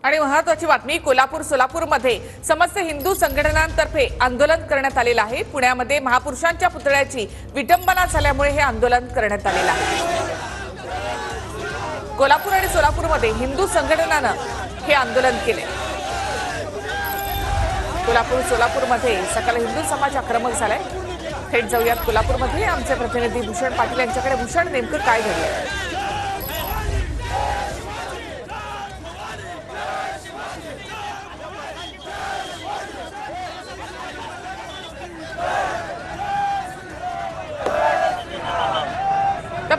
आणि महत्त्वाची बातमी कोल्हापूर सोलापूरमध्ये समस्त हिंदू संघटनांतर्फे आंदोलन करण्यात आलेलं आहे। पुण्यामध्ये महापुरुषांच्या पुतळ्याची विटंबना झाल्यामुळे हे आंदोलन करण्यात आलेलं आहे। कोल्हापूर आणि सोलापूरमध्ये हिंदू संघटनानं हे आंदोलन केले। कोल्हापूर सोलापूरमध्ये सकल हिंदू समाज आक्रमक झालाय। थेट जाऊयात कोल्हापूरमध्ये आमचे प्रतिनिधी भूषण पाटील यांच्याकडे। भूषण, नेमकं काय घडलंय?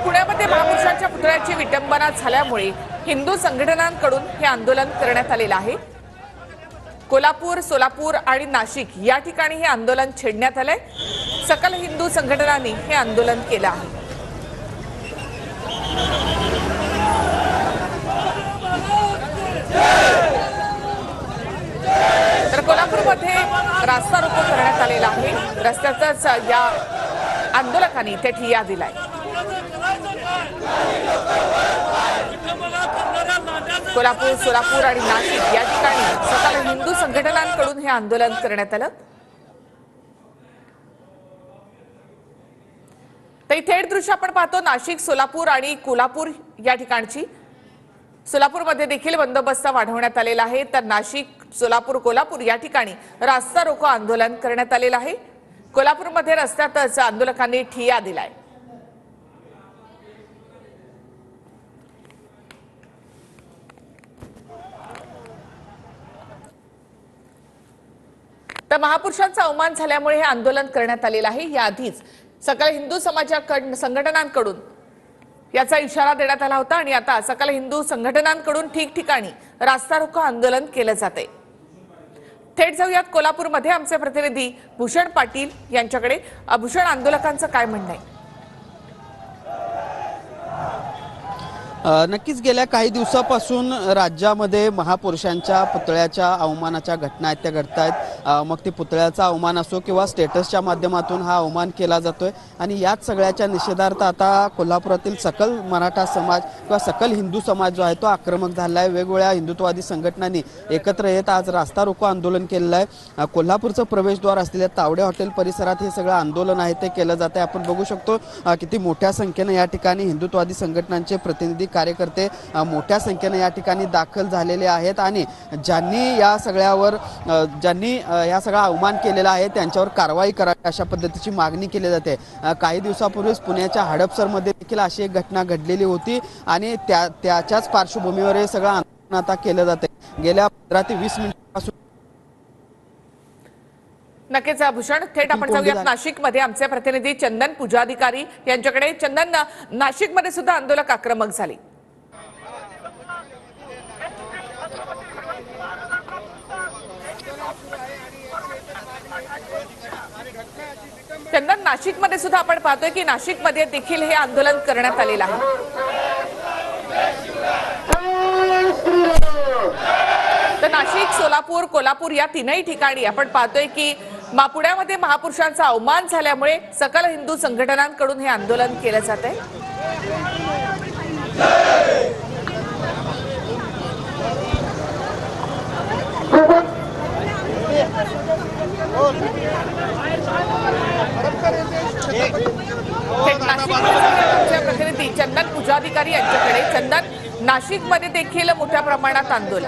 पुण्यामध्ये महापुरुषांच्या पुतळ्याची विटंबना झाल्यामुळे हिंदू संघटनांकडून हे आंदोलन करण्यात आलेलं आहे। कोल्हापूर, सोलापूर आणि नाशिक या ठिकाणी हे आंदोलन छेडण्यात आलंय। सकल हिंदू संघटनांनी हे आंदोलन केलं आहे। तर कोल्हापूरमध्ये रास्ता रोको करण्यात आलेला आहे। रस्त्यातच या आंदोलकांनी ते ठिय्या दिलाय। कोल्हापूर, सोलापूर आणि नाशिक या ठिकाणी सकल हिंदू संघटनांकडून हे आंदोलन करण्यात आलं। तर थेट दृश्य आपण पाहतो नाशिक, सोलापूर आणि कोल्हापूर या ठिकाणची। सोलापूरमध्ये देखील बंदोबस्त वाढवण्यात आलेला आहे। तर नाशिक, सोलापूर, कोल्हापूर या ठिकाणी रास्ता रोको आंदोलन करण्यात आलेलं आहे। कोल्हापूरमध्ये रस्त्यातच आंदोलकांनी ठिय्या दिलाय। तर महापुरुषांचा अवमान झाल्यामुळे हे आंदोलन करण्यात आलेलं आहे। याआधीच सकल हिंदू समाजाकडून संघटनांकडून याचा इशारा देण्यात आला होता आणि आता सकल हिंदू संघटनांकडून ठिकठिकाणी रास्ता रोको आंदोलन केलं जाते। थेट जाऊयात कोल्हापूरमध्ये आमचे प्रतिनिधी भूषण पाटील यांच्याकडे। भूषण, आंदोलकांचं काय म्हणणं आहे? नक्कीच गेल्या काही दिवसापासून राज्यामध्ये महापुरुषांच्या पुतळ्याच्या अवमानाच्या घटना आहेत त्या घडत आहेत। मग ते पुतळ्याचा अवमान असो किंवा स्टेटसच्या माध्यमातून हा अवमान केला जातोय आणि याच सगळ्याच्या निषेधार्थ आता कोल्हापुरातील सकल मराठा समाज किंवा सकल हिंदू समाज जो आहे तो आक्रमक झाला आहे। वेगवेगळ्या हिंदुत्ववादी संघटनांनी एकत्र येत आज रास्ता रोको आंदोलन केलेलं आहे। कोल्हापूरचं प्रवेशद्वार असलेल्या तावडे हॉटेल परिसरात हे सगळं आंदोलन आहे ते केलं जाते। आपण बघू शकतो किती मोठ्या संख्येने या ठिकाणी हिंदुत्ववादी संघटनांचे प्रतिनिधी, कार्यकर्ते मोठ्या संख्येने या ठिकाणी दाखल झालेले आहेत आणि ज्यांनी या सगळ्यावर या सगळा अवमान केलेला आहे त्यांच्यावर कारवाई करावी अशा पद्धतीची मागणी केली जाते। काही दिवसापूर्वीच पुण्याच्या हडपसरमध्ये देखील अशी एक घटना घडलेली होती आणि त्याच्याच पार्श्वभूमीवर हे सगळं आंदोलन आता केलं जाते। गेल्या 15 ते 20 मिनिटांपासून नक्कीच भूषण, थेट आपण जाऊयात नाशिकमध्ये आमचे प्रतिनिधी चंदन पूजाधिकारी यांच्याकडे। चंदन, नाशिकमध्ये सुद्धा आंदोलक आक्रमक झाले। चंदन, नाशिकमध्ये सुद्धा आपण पाहतोय की नाशिकमध्ये देखील हे आंदोलन करण्यात आलेलं आहे। तर नाशिक, सोलापूर, कोल्हापूर या तीनही ठिकाणी आपण पाहतोय की पुण्यामध्ये महापुरुषांचा अवमान झाल्यामुळे सकल हिंदू संघटनांकडून हे आंदोलन केलं जात आहे। प्रतिनिधी चंदन पूजाधिकारी यांच्याकडे। चंदन, नाशिकमध्ये देखील मोठ्या प्रमाणात आंदोलन।